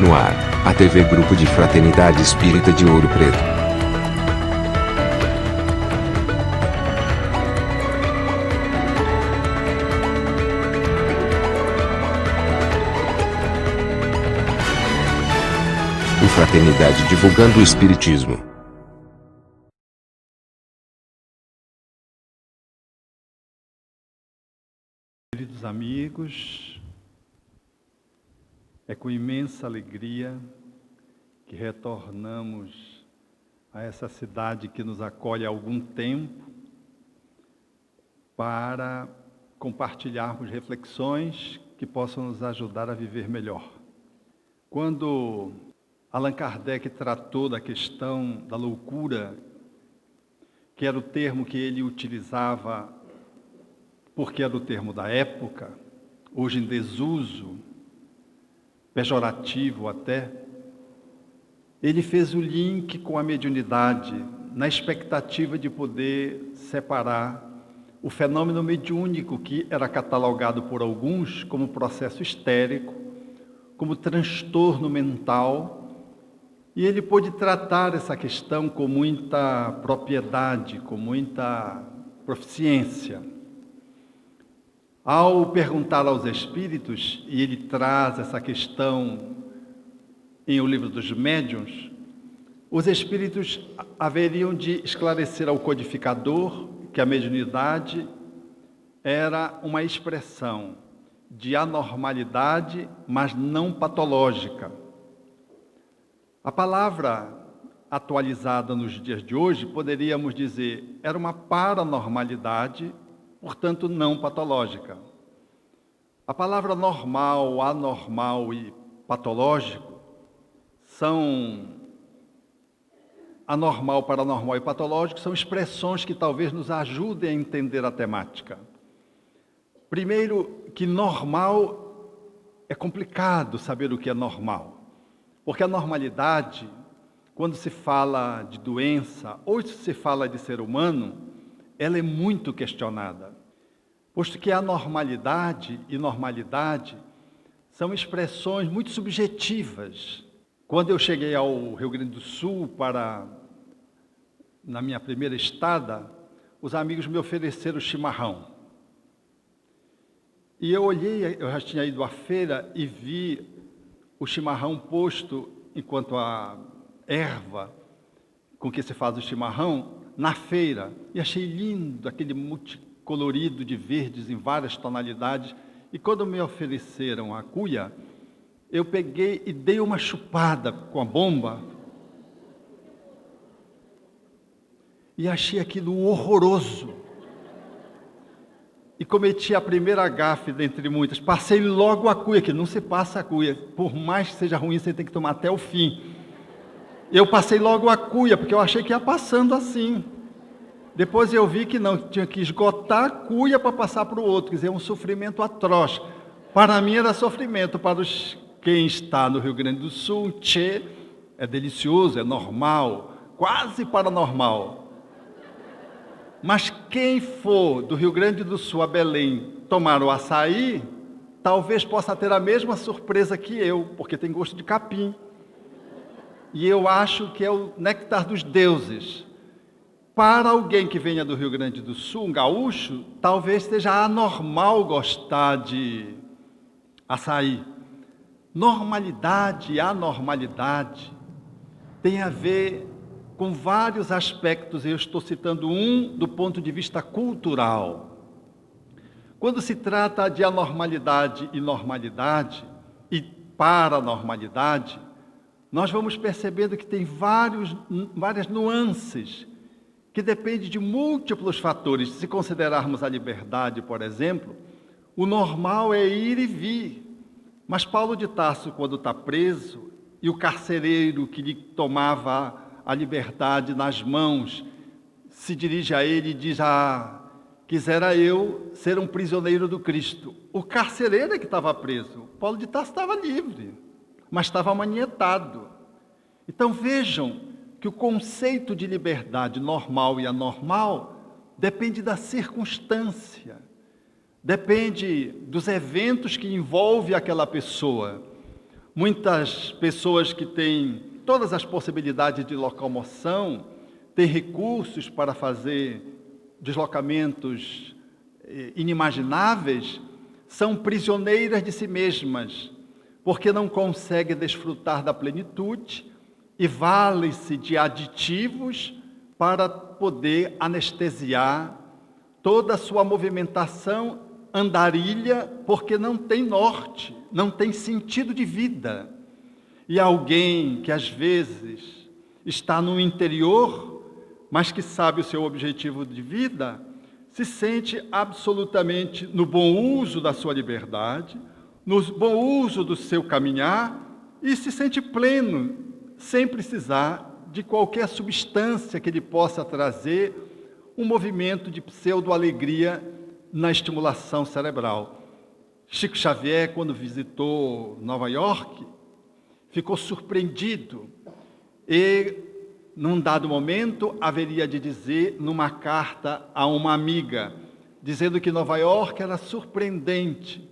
No ar, a TV Grupo de Fraternidade Espírita de Ouro Preto. Fraternidade divulgando o Espiritismo. Queridos amigos, é com imensa alegria que retornamos a essa cidade que nos acolhe há algum tempo para compartilharmos reflexões que possam nos ajudar a viver melhor. Quando Allan Kardec tratou da questão da loucura, que era o termo que ele utilizava, porque era o termo da época, hoje em desuso, pejorativo até, ele fez o link com a mediunidade, na expectativa de poder separar o fenômeno mediúnico que era catalogado por alguns como processo histérico, como transtorno mental. E ele pôde tratar essa questão com muita propriedade, com muita proficiência. Ao perguntar aos espíritos, e ele traz essa questão em O Livro dos Médiuns, os espíritos haveriam de esclarecer ao codificador que a mediunidade era uma expressão de anormalidade, mas não patológica. A palavra atualizada nos dias de hoje, poderíamos dizer, era uma paranormalidade, portanto não patológica. A palavra normal, anormal e patológico são anormal, paranormal e patológico, são expressões que talvez nos ajudem a entender a temática. Primeiro, que normal é complicado saber o que é normal. Porque a normalidade, quando se fala de doença ou se fala de ser humano, ela é muito questionada. Posto que a normalidade e normalidade são expressões muito subjetivas. Quando eu cheguei ao Rio Grande do Sul na minha primeira estada, os amigos me ofereceram chimarrão. E eu olhei, eu já tinha ido à feira e vi o chimarrão posto enquanto a erva com que se faz o chimarrão na feira. E achei lindo aquele multicolorido de verdes em várias tonalidades. E quando me ofereceram a cuia, eu peguei e dei uma chupada com a bomba. E achei aquilo horroroso. E cometi a primeira gafe dentre muitas. Passei logo a cuia, que não se passa a cuia. Por mais que seja ruim, você tem que tomar até o fim. Eu passei logo a cuia, porque eu achei que ia passando assim. Depois eu vi que não, tinha que esgotar a cuia para passar para o outro. Quer dizer, um sofrimento atroz. Para mim era sofrimento, para quem está no Rio Grande do Sul, tchê, é delicioso, é normal, quase paranormal. Mas quem for do Rio Grande do Sul a Belém tomar o açaí, talvez possa ter a mesma surpresa que eu, porque tem gosto de capim. E eu acho que é o néctar dos deuses. Para alguém que venha do Rio Grande do Sul, um gaúcho, talvez seja anormal gostar de açaí. Normalidade e anormalidade tem a ver com vários aspectos. Eu estou citando um do ponto de vista cultural. Quando se trata de anormalidade e normalidade e paranormalidade, nós vamos percebendo que tem várias nuances que dependem de múltiplos fatores. Se considerarmos a liberdade, por exemplo, o normal é ir e vir. Mas Paulo de Tarso, quando está preso, e o carcereiro que lhe tomava a liberdade nas mãos, se dirige a ele e diz: quisera eu ser um prisioneiro do Cristo. O carcereiro é que estava preso. Paulo de Tarso estava livre, mas estava amanietado. Então vejam que o conceito de liberdade normal e anormal depende da circunstância, depende dos eventos que envolvem aquela pessoa. Muitas pessoas que têm todas as possibilidades de locomoção, têm recursos para fazer deslocamentos inimagináveis, são prisioneiras de si mesmas, porque não conseguem desfrutar da plenitude e valem-se de aditivos para poder anestesiar toda a sua movimentação andarilha, porque não tem norte, não tem sentido de vida. E alguém que às vezes está no interior, mas que sabe o seu objetivo de vida, se sente absolutamente no bom uso da sua liberdade, no bom uso do seu caminhar, e se sente pleno, sem precisar de qualquer substância que lhe possa trazer um movimento de pseudo-alegria na estimulação cerebral. Chico Xavier, quando visitou Nova York, ficou surpreendido e, num dado momento, haveria de dizer numa carta a uma amiga, dizendo que Nova York era surpreendente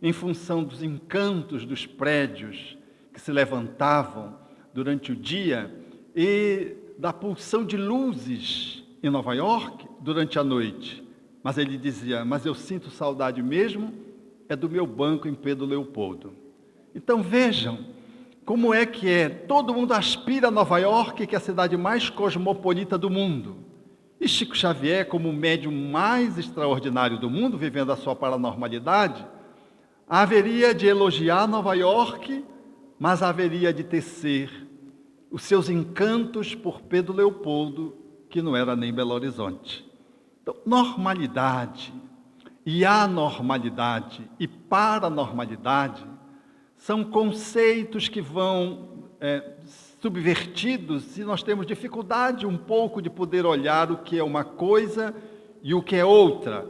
em função dos encantos dos prédios que se levantavam durante o dia e da pulsão de luzes em Nova York durante a noite. Mas ele dizia, mas eu sinto saudade mesmo, é do meu banco em Pedro Leopoldo. Então vejam, como é que é? Todo mundo aspira a Nova York, que é a cidade mais cosmopolita do mundo. E Chico Xavier, como o médium mais extraordinário do mundo, vivendo a sua paranormalidade, haveria de elogiar Nova York, mas haveria de tecer os seus encantos por Pedro Leopoldo, que não era nem Belo Horizonte. Então, normalidade e anormalidade e paranormalidade são conceitos que vão subvertidos e nós temos dificuldade um pouco de poder olhar o que é uma coisa e o que é outra.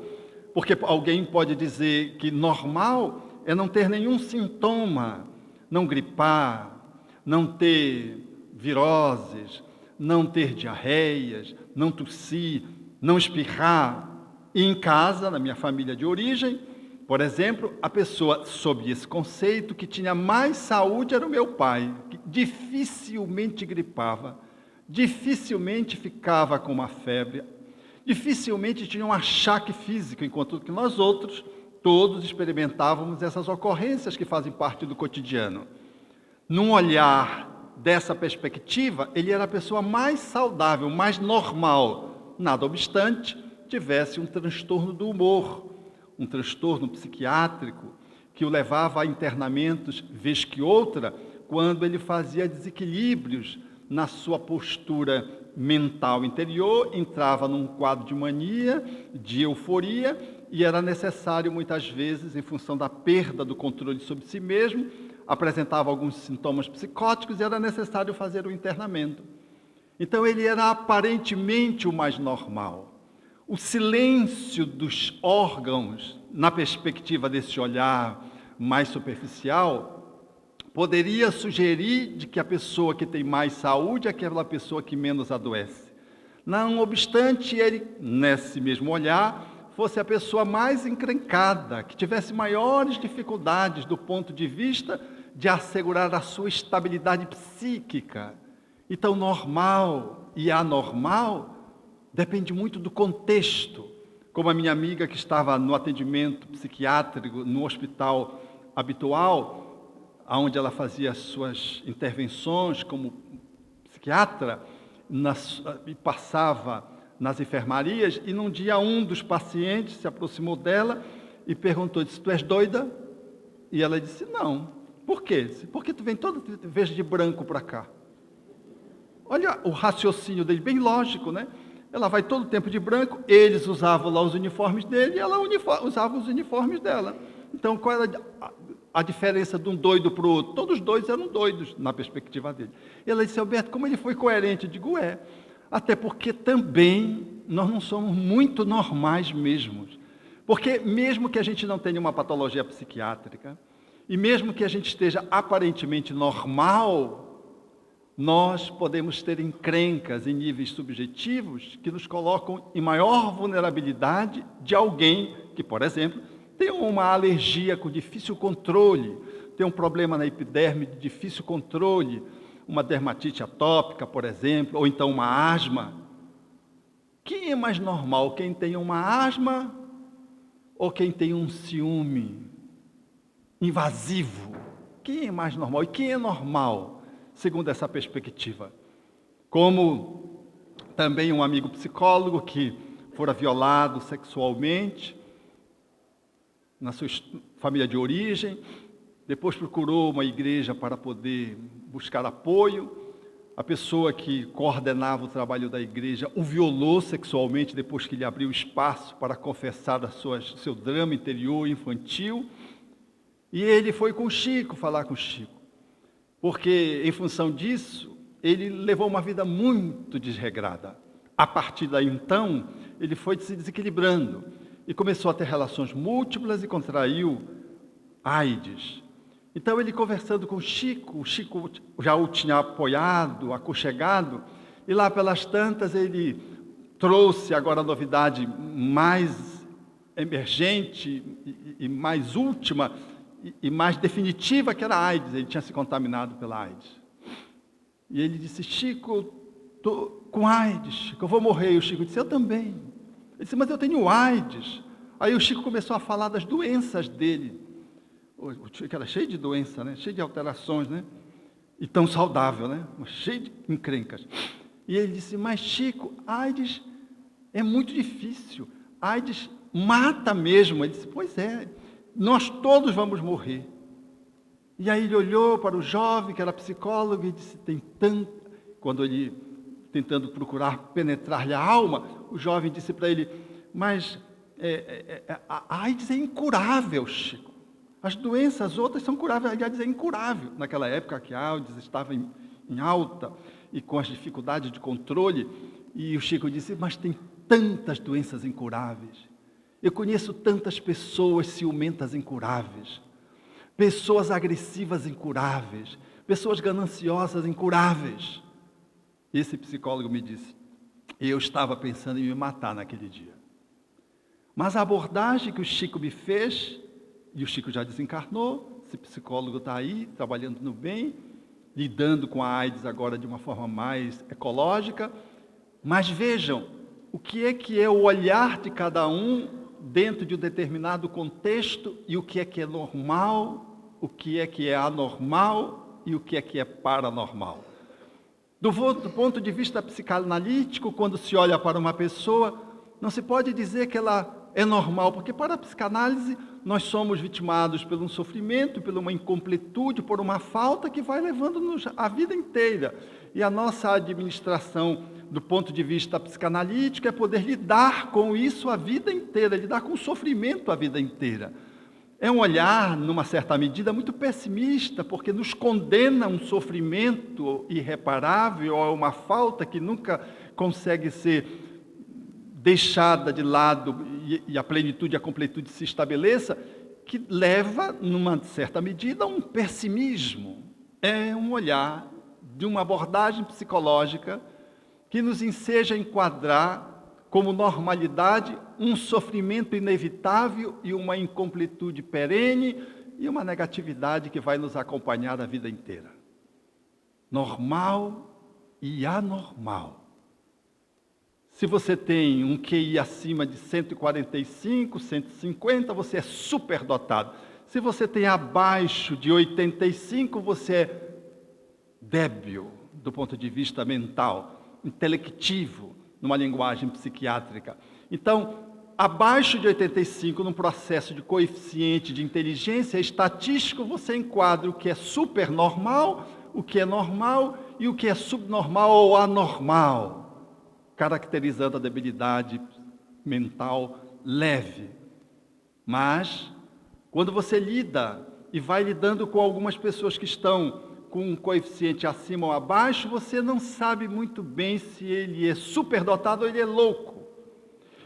Porque alguém pode dizer que normal é não ter nenhum sintoma, não gripar, não ter viroses, não ter diarreias, não tossir, não espirrar. E em casa, na minha família de origem, por exemplo, a pessoa sob esse conceito que tinha mais saúde era o meu pai, que dificilmente gripava, dificilmente ficava com uma febre, dificilmente tinha um achaque físico, enquanto que nós outros, todos experimentávamos essas ocorrências que fazem parte do cotidiano. Num olhar dessa perspectiva, ele era a pessoa mais saudável, mais normal, nada obstante, tivesse um transtorno do humor, um transtorno psiquiátrico que o levava a internamentos vez que outra, quando ele fazia desequilíbrios na sua postura mental interior, entrava num quadro de mania, de euforia, e era necessário muitas vezes, em função da perda do controle sobre si mesmo, apresentava alguns sintomas psicóticos e era necessário fazer o internamento. Então ele era aparentemente o mais normal. O silêncio dos órgãos, na perspectiva desse olhar mais superficial, poderia sugerir de que a pessoa que tem mais saúde é aquela pessoa que menos adoece. Não obstante, ele, nesse mesmo olhar, fosse a pessoa mais encrencada, que tivesse maiores dificuldades do ponto de vista de assegurar a sua estabilidade psíquica. Então, normal e anormal depende muito do contexto. Como a minha amiga que estava no atendimento psiquiátrico, no hospital habitual, onde ela fazia suas intervenções como psiquiatra, e passava nas enfermarias, e num dia um dos pacientes se aproximou dela e perguntou, disse, tu és doida? E ela disse, não. Por quê? Porque tu vem toda vez de branco para cá. Olha o raciocínio dele, bem lógico, né? Ela vai todo o tempo de branco, eles usavam lá os uniformes dele e ela usava os uniformes dela. Então, qual era a diferença de um doido para o outro? Todos os dois eram doidos, na perspectiva dele. E ela disse, Alberto, como ele foi coerente? Eu digo, até porque também nós não somos muito normais mesmos. Porque mesmo que a gente não tenha uma patologia psiquiátrica, e mesmo que a gente esteja aparentemente normal, nós podemos ter encrencas em níveis subjetivos que nos colocam em maior vulnerabilidade de alguém que, por exemplo, tem uma alergia com difícil controle, tem um problema na epiderme de difícil controle, uma dermatite atópica, por exemplo, ou então uma asma. Quem é mais normal? Quem tem uma asma ou quem tem um ciúme invasivo? Quem é mais normal? E quem é normal, segundo essa perspectiva? Como também um amigo psicólogo que fora violado sexualmente na sua família de origem, depois procurou uma igreja para poder buscar apoio. A pessoa que coordenava o trabalho da igreja o violou sexualmente depois que ele abriu espaço para confessar seu drama interior infantil. E ele foi com o Chico falar com o Chico, porque em função disso, ele levou uma vida muito desregrada. A partir daí, então, ele foi se desequilibrando e começou a ter relações múltiplas e contraiu AIDS. Então, ele conversando com o Chico já o tinha apoiado, aconchegado, e lá pelas tantas ele trouxe agora a novidade mais emergente e mais última e mais definitiva, que era a AIDS. Ele tinha se contaminado pela AIDS. E ele disse: Chico, estou com AIDS, Chico, eu vou morrer. E o Chico disse: eu também. Ele disse: mas eu tenho AIDS. Aí o Chico começou a falar das doenças dele. O Chico era cheio de doença, né? Cheio de alterações, né? E tão saudável, né? Cheio de encrencas. E ele disse: mas Chico, AIDS é muito difícil. AIDS mata mesmo. Ele disse: pois é, nós todos vamos morrer. E aí ele olhou para o jovem, que era psicólogo, e disse: tem tanto... Quando ele, tentando procurar penetrar-lhe a alma, o jovem disse para ele: mas a AIDS é incurável, Chico. As doenças outras são curáveis, a AIDS é incurável. Naquela época que a AIDS estava em alta e com as dificuldades de controle, e o Chico disse: mas tem tantas doenças incuráveis. Eu conheço tantas pessoas ciumentas incuráveis, pessoas agressivas incuráveis, pessoas gananciosas incuráveis. Esse psicólogo me disse: eu estava pensando em me matar naquele dia. Mas a abordagem que o Chico me fez, e o Chico já desencarnou, esse psicólogo está aí, trabalhando no bem, lidando com a AIDS agora de uma forma mais ecológica. Mas vejam, o que é o olhar de cada um dentro de um determinado contexto, e o que é normal, o que é anormal e o que é paranormal. Do ponto de vista psicanalítico, quando se olha para uma pessoa, não se pode dizer que ela é normal, porque para a psicanálise nós somos vitimados por um sofrimento, por uma incompletude, por uma falta que vai levando-nos a vida inteira. E a nossa administração, do ponto de vista psicanalítico, é poder lidar com isso a vida inteira, lidar com o sofrimento a vida inteira. É um olhar, numa certa medida, muito pessimista, porque nos condena a um sofrimento irreparável, ou a uma falta que nunca consegue ser deixada de lado e a plenitude e a completude se estabeleça, que leva, numa certa medida, a um pessimismo. É um olhar de uma abordagem psicológica que nos enseja a enquadrar como normalidade um sofrimento inevitável e uma incompletude perene e uma negatividade que vai nos acompanhar a vida inteira. Normal e anormal. Se você tem um QI acima de 145, 150, você é superdotado. Se você tem abaixo de 85, você é débil do ponto de vista mental, intelectivo, numa linguagem psiquiátrica. Então, abaixo de 85, num processo de coeficiente de inteligência estatístico, você enquadra o que é supernormal, o que é normal e o que é subnormal ou anormal, caracterizando a debilidade mental leve. Mas, quando você lida e vai lidando com algumas pessoas que estão com um coeficiente acima ou abaixo, você não sabe muito bem se ele é superdotado ou ele é louco.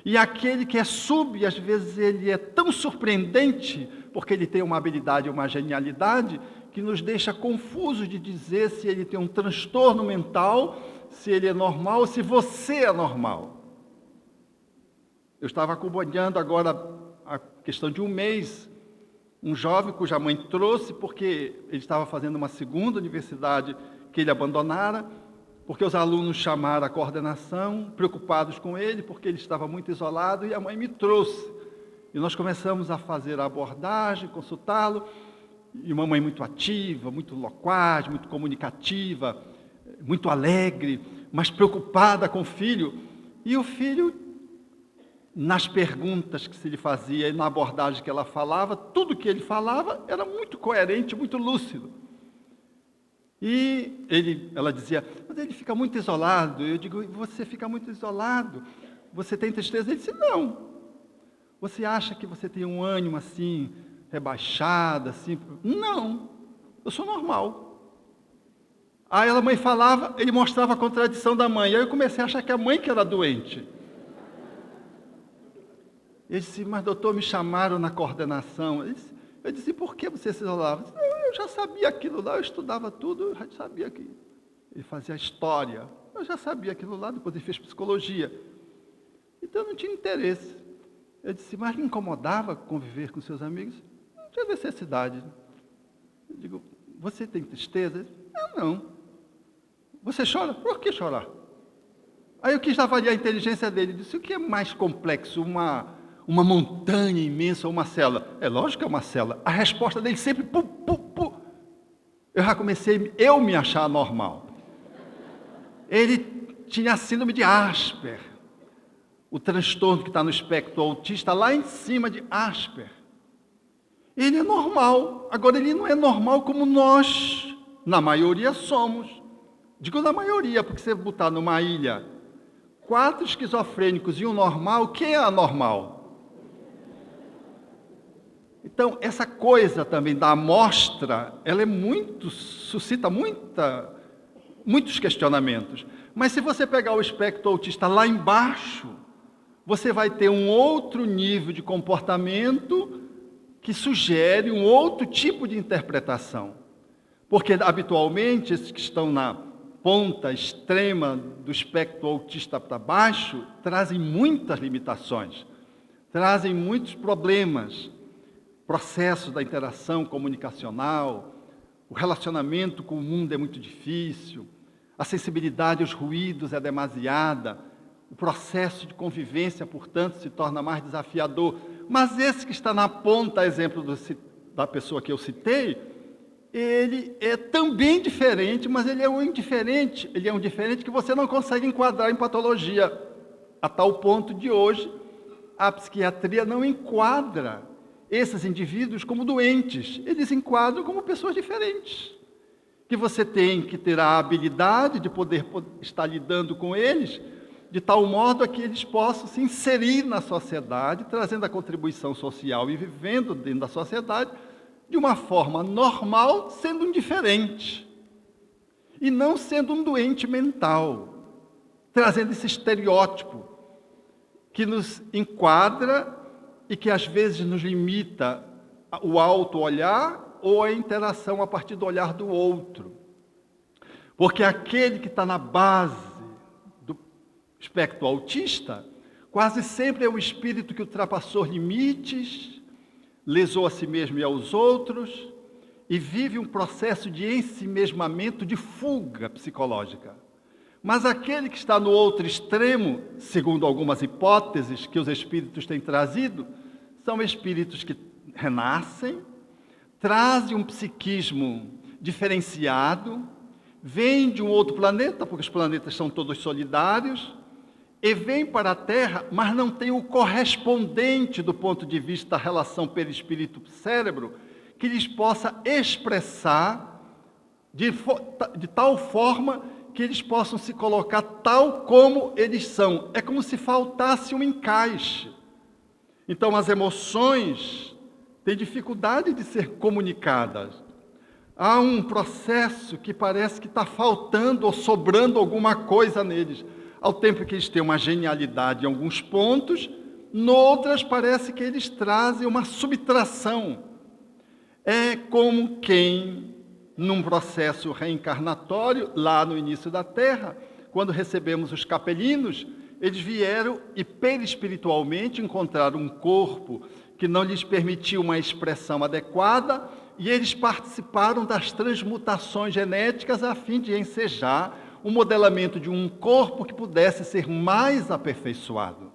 E aquele que é sub, às vezes ele é tão surpreendente, porque ele tem uma habilidade, uma genialidade, que nos deixa confusos de dizer se ele tem um transtorno mental, se ele é normal ou se você é normal. Eu estava acompanhando agora a questão de um mês, um jovem cuja mãe trouxe porque ele estava fazendo uma segunda universidade que ele abandonara, porque os alunos chamaram a coordenação, preocupados com ele, porque ele estava muito isolado, e a mãe me trouxe. E nós começamos a fazer a abordagem, consultá-lo, e uma mãe muito ativa, muito loquaz, muito comunicativa, muito alegre, mas preocupada com o filho. E o filho, nas perguntas que se lhe fazia e na abordagem que ela falava, tudo que ele falava era muito coerente, muito lúcido. E ela dizia, mas ele fica muito isolado. Eu digo, você fica muito isolado? Você tem tristeza? Ele disse, não. Você acha que você tem um ânimo assim, rebaixado, assim? Não, eu sou normal. Aí a mãe falava, ele mostrava a contradição da mãe. Aí eu comecei a achar que a mãe que era doente. Ele disse, mas doutor, me chamaram na coordenação. Eu disse, por que você se isolava? Eu disse, não, eu já sabia aquilo lá, eu estudava tudo, eu já sabia que ele fazia história. Eu já sabia aquilo lá, depois ele fez psicologia. Então eu não tinha interesse. Eu disse, mas lhe incomodava conviver com seus amigos? Não tinha necessidade. Eu digo, você tem tristeza? Ele disse, não. Você chora? Por que chorar? Aí eu quis avaliar a inteligência dele. Ele disse, o que é mais complexo, uma montanha imensa ou uma célula? É lógico que é uma célula. A resposta dele sempre, pu. Eu já comecei, eu me achar normal. Ele tinha a síndrome de Asper, o transtorno que está no espectro autista, lá em cima de Asper. Ele é normal. Agora, ele não é normal como nós, na maioria, somos. Digo na maioria, porque se você botar numa ilha 4 esquizofrênicos e um normal, quem é anormal? Então, essa coisa também da amostra, ela suscita muitos questionamentos. Mas se você pegar o espectro autista lá embaixo, você vai ter um outro nível de comportamento que sugere um outro tipo de interpretação. Porque, habitualmente, esses que estão na ponta extrema do espectro autista para baixo, trazem muitas limitações, trazem muitos problemas. Processo da interação comunicacional, o relacionamento com o mundo é muito difícil, a sensibilidade aos ruídos é demasiada, o processo de convivência, portanto, se torna mais desafiador. Mas esse que está na ponta, exemplo da pessoa que eu citei, ele é também diferente, mas ele é um indiferente. Ele é um diferente que você não consegue enquadrar em patologia. A tal ponto de hoje, a psiquiatria não enquadra esses indivíduos como doentes, eles enquadram como pessoas diferentes, que você tem que ter a habilidade de poder estar lidando com eles, de tal modo a que eles possam se inserir na sociedade, trazendo a contribuição social e vivendo dentro da sociedade de uma forma normal, sendo um diferente, e não sendo um doente mental, trazendo esse estereótipo que nos enquadra e que às vezes nos limita o auto-olhar ou a interação a partir do olhar do outro. Porque aquele que está na base do espectro autista, quase sempre é um espírito que ultrapassou limites, lesou a si mesmo e aos outros, e vive um processo de ensimesmamento, de fuga psicológica. Mas aquele que está no outro extremo, segundo algumas hipóteses que os espíritos têm trazido, são espíritos que renascem, trazem um psiquismo diferenciado, vêm de um outro planeta, porque os planetas são todos solidários, e vêm para a Terra, mas não têm o correspondente do ponto de vista da relação perispírito-cérebro, que lhes possa expressar de tal forma que eles possam se colocar tal como eles são. É como se faltasse um encaixe. Então, as emoções têm dificuldade de ser comunicadas. Há um processo que parece que está faltando ou sobrando alguma coisa neles. Ao tempo que eles têm uma genialidade em alguns pontos, noutras parece que eles trazem uma subtração. É como quem, num processo reencarnatório, lá no início da Terra, quando recebemos os capelinos, eles vieram e perispiritualmente encontraram um corpo que não lhes permitiu uma expressão adequada, e eles participaram das transmutações genéticas a fim de ensejar o modelamento de um corpo que pudesse ser mais aperfeiçoado.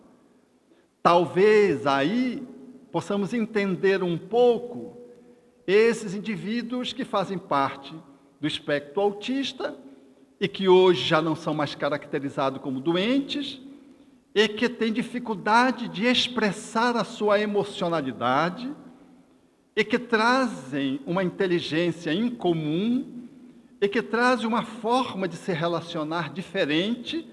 Talvez aí possamos entender um pouco esses indivíduos que fazem parte do espectro autista e que hoje já não são mais caracterizados como doentes e que têm dificuldade de expressar a sua emocionalidade e que trazem uma inteligência incomum e que trazem uma forma de se relacionar diferente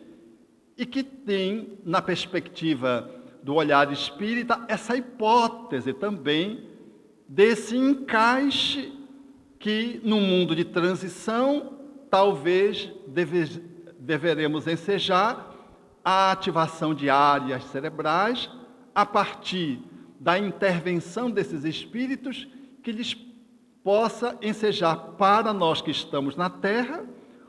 e que tem, na perspectiva do olhar espírita, essa hipótese também desse encaixe que, no mundo de transição, talvez deveremos ensejar a ativação de áreas cerebrais a partir da intervenção desses espíritos que lhes possa ensejar para nós que estamos na Terra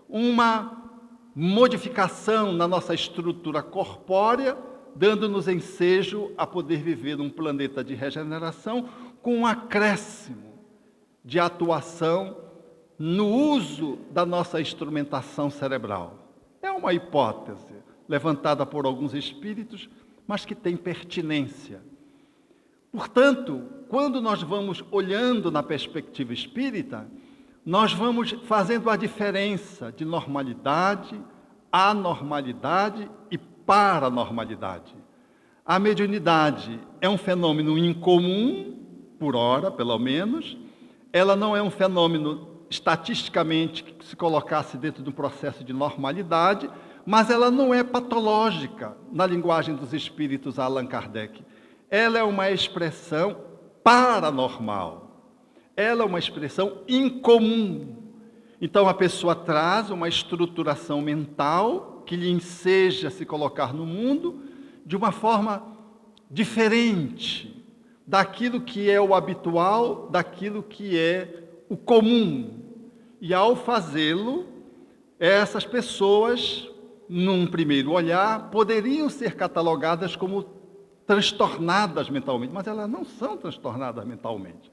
uma modificação na nossa estrutura corpórea, dando-nos ensejo a poder viver num planeta de regeneração com um acréscimo de atuação no uso da nossa instrumentação cerebral. É uma hipótese levantada por alguns espíritos, mas que tem pertinência. Portanto, quando nós vamos olhando na perspectiva espírita, nós vamos fazendo a diferença de normalidade, anormalidade e paranormalidade. A mediunidade é um fenômeno incomum, por hora, pelo menos. Ela não é um fenômeno estatisticamente que se colocasse dentro de um processo de normalidade, mas ela não é patológica, na linguagem dos espíritos Allan Kardec. Ela é uma expressão paranormal. Ela é uma expressão incomum. Então, a pessoa traz uma estruturação mental que lhe enseja se colocar no mundo de uma forma diferente daquilo que é o habitual, daquilo que é o comum. E, ao fazê-lo, essas pessoas, num primeiro olhar, poderiam ser catalogadas como transtornadas mentalmente, mas elas não são transtornadas mentalmente.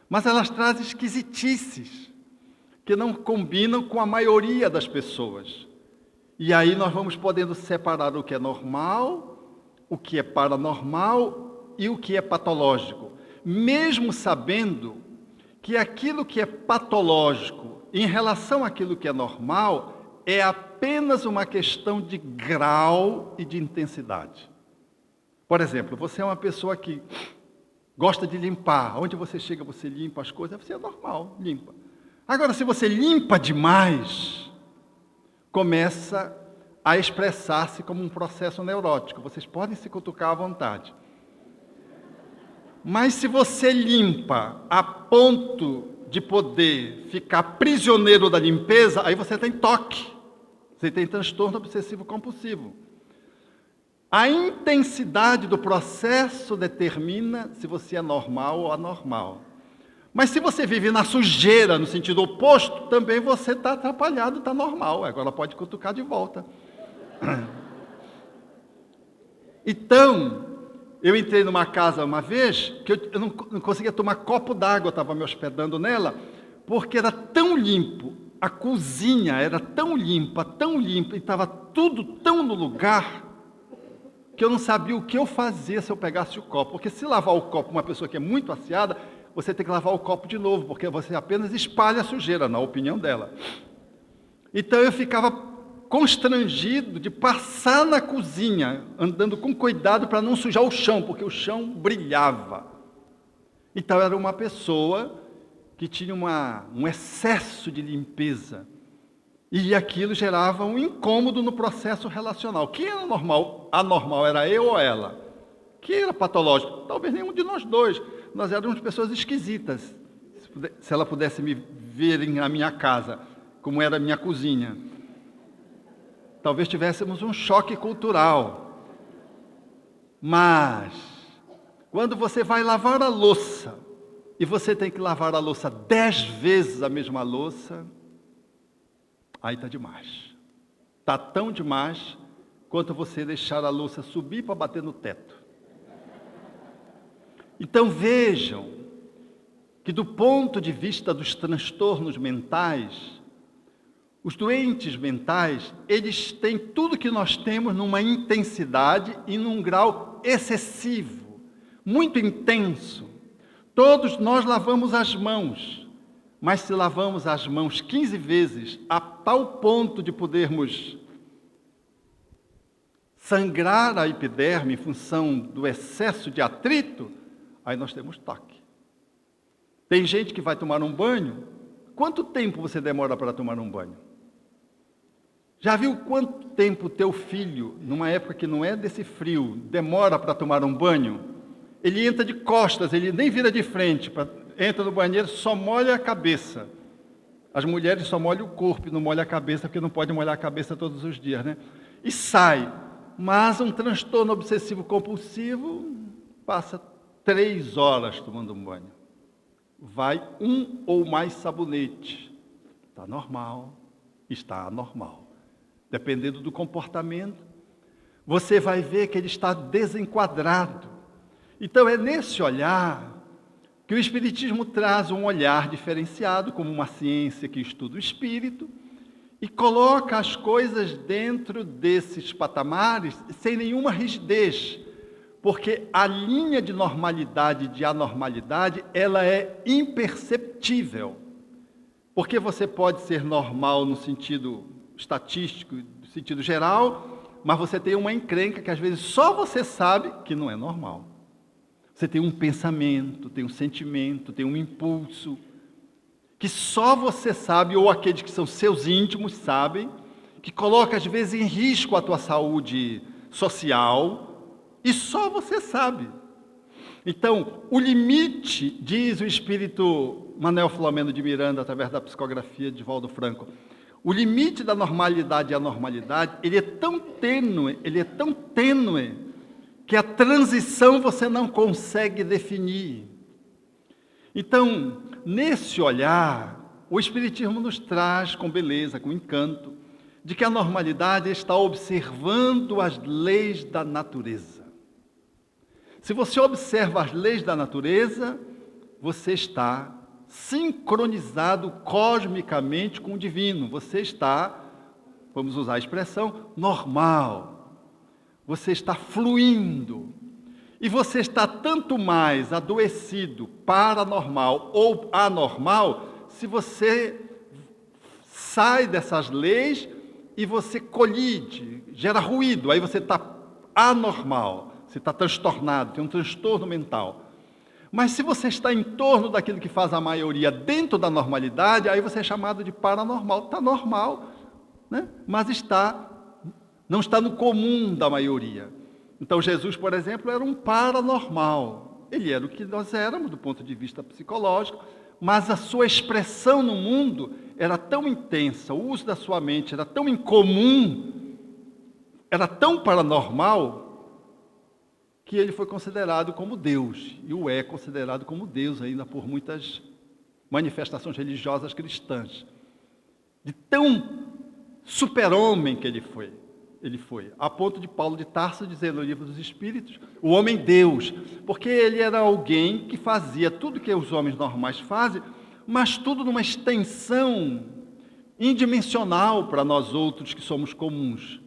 Mas elas trazem esquisitices que não combinam com a maioria das pessoas. E aí nós vamos podendo separar o que é normal, o que é paranormal e o que é patológico, mesmo sabendo que aquilo que é patológico em relação àquilo que é normal é apenas uma questão de grau e de intensidade. Por exemplo, você é uma pessoa que gosta de limpar. Onde você chega, você limpa as coisas, você é normal, limpa. Agora, se você limpa demais, começa a expressar-se como um processo neurótico. Vocês podem se cutucar à vontade. Mas se você limpa a ponto de poder ficar prisioneiro da limpeza, aí você tem toque. Você tem transtorno obsessivo-compulsivo. A intensidade do processo determina se você é normal ou anormal. Mas se você vive na sujeira, no sentido oposto, também você está atrapalhado, está normal. Agora pode cutucar de volta. Então, eu entrei numa casa uma vez que eu não conseguia tomar copo d'água, eu estava me hospedando nela, porque era tão limpo, a cozinha era tão limpa, e estava tudo tão no lugar, que eu não sabia o que eu fazia se eu pegasse o copo. Porque se lavar o copo uma pessoa que é muito asseada, você tem que lavar o copo de novo, porque você apenas espalha a sujeira, na opinião dela. Então eu ficava constrangido de passar na cozinha, andando com cuidado para não sujar o chão, porque o chão brilhava. Então era uma pessoa que tinha um excesso de limpeza. E aquilo gerava um incômodo no processo relacional. Quem era normal? Anormal era eu ou ela? Quem era patológico? Talvez nenhum de nós dois. Nós éramos pessoas esquisitas. Se ela pudesse me ver na minha casa, como era a minha cozinha. Talvez tivéssemos um choque cultural. Mas, quando você vai lavar a louça, e você tem que lavar a louça 10 vezes a mesma louça, aí está demais. Está tão demais quanto você deixar a louça subir para bater no teto. Então vejam que do ponto de vista dos transtornos mentais, os doentes mentais, eles têm tudo que nós temos numa intensidade e num grau excessivo, muito intenso. Todos nós lavamos as mãos, mas se lavamos as mãos 15 vezes, a tal ponto de podermos sangrar a epiderme em função do excesso de atrito, aí nós temos toque. Tem gente que vai tomar um banho, quanto tempo você demora para tomar um banho? Já viu quanto tempo teu filho, numa época que não é desse frio, demora para tomar um banho? Ele entra de costas, ele nem vira de frente, entra no banheiro, só molha a cabeça. As mulheres só molham o corpo e não molham a cabeça, porque não pode molhar a cabeça todos os dias, né? E sai. Mas um transtorno obsessivo-compulsivo passa 3 horas tomando um banho. Vai 1 ou mais sabonetes. Está normal, está anormal. Dependendo do comportamento, você vai ver que ele está desenquadrado. Então é nesse olhar que o Espiritismo traz um olhar diferenciado, como uma ciência que estuda o espírito, e coloca as coisas dentro desses patamares sem nenhuma rigidez, porque a linha de normalidade e de anormalidade, ela é imperceptível. Porque você pode ser normal no sentido estatístico, no sentido geral, mas você tem uma encrenca que às vezes só você sabe que não é normal. Você tem um pensamento, tem um sentimento, tem um impulso, que só você sabe, ou aqueles que são seus íntimos sabem, que coloca às vezes em risco a tua saúde social, e só você sabe. Então, o limite, diz o espírito Manuel Filomeno de Miranda, através da psicografia de Valdo Franco, o limite da normalidade e anormalidade, ele é tão tênue, que a transição você não consegue definir. Então, nesse olhar, o Espiritismo nos traz com beleza, com encanto, de que a normalidade está observando as leis da natureza. Se você observa as leis da natureza, você está sincronizado cosmicamente com o divino. Você está, vamos usar a expressão, normal. Você está fluindo. E você está tanto mais adoecido, paranormal ou anormal, se você sai dessas leis e você colide, gera ruído, aí você está anormal, você está transtornado, tem um transtorno mental. Mas se você está em torno daquilo que faz a maioria dentro da normalidade, aí você é chamado de paranormal. Está normal, né? Mas não está no comum da maioria. Então Jesus, por exemplo, era um paranormal. Ele era o que nós éramos do ponto de vista psicológico, mas a sua expressão no mundo era tão intensa, o uso da sua mente era tão incomum, era tão paranormal, que ele foi considerado como Deus, e o é considerado como Deus ainda por muitas manifestações religiosas cristãs. De tão super-homem que ele foi, a ponto de Paulo de Tarso dizer no Livro dos Espíritos, o homem Deus, porque ele era alguém que fazia tudo que os homens normais fazem, mas tudo numa extensão indimensional para nós outros que somos comuns.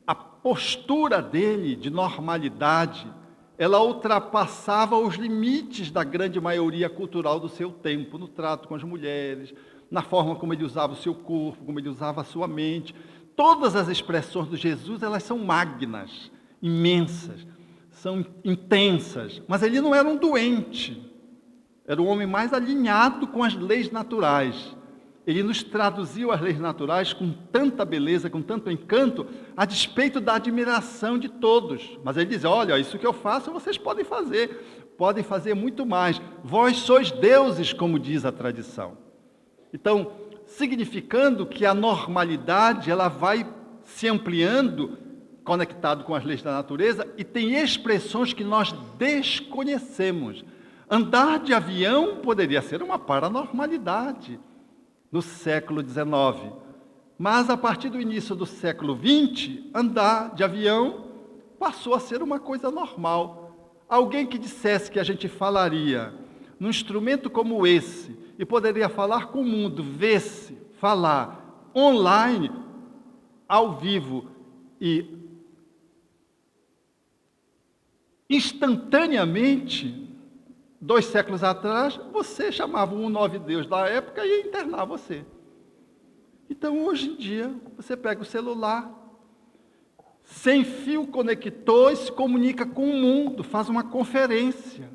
A postura dele de normalidade, ela ultrapassava os limites da grande maioria cultural do seu tempo, no trato com as mulheres, na forma como ele usava o seu corpo, como ele usava a sua mente. Todas as expressões de Jesus, elas são magnas, imensas, são intensas, mas ele não era um doente, era o homem mais alinhado com as leis naturais. Ele nos traduziu as leis naturais com tanta beleza, com tanto encanto, a despeito da admiração de todos. Mas ele diz, olha, isso que eu faço, vocês podem fazer muito mais. Vós sois deuses, como diz a tradição. Então, significando que a normalidade, ela vai se ampliando, conectado com as leis da natureza, e tem expressões que nós desconhecemos. Andar de avião poderia ser uma paranormalidade no século XIX. Mas, a partir do início do século XX, andar de avião passou a ser uma coisa normal. Alguém que dissesse que a gente falaria num instrumento como esse e poderia falar com o mundo, ver-se, falar online, ao vivo e instantaneamente, 2 séculos atrás, você chamava um 9 Deus da época e ia internar você. Então, hoje em dia, você pega o celular, sem fio conector, e se comunica com o mundo, faz uma conferência.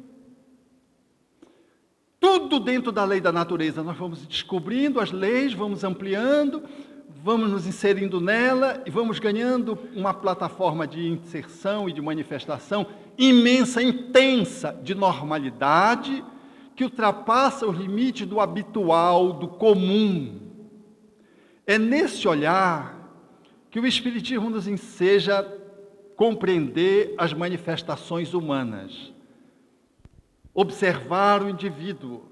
Tudo dentro da lei da natureza. Nós vamos descobrindo as leis, vamos ampliando, vamos nos inserindo nela e vamos ganhando uma plataforma de inserção e de manifestação imensa, intensa, de normalidade, que ultrapassa os limites do habitual, do comum. É nesse olhar que o Espiritismo nos enseja compreender as manifestações humanas. Observar o indivíduo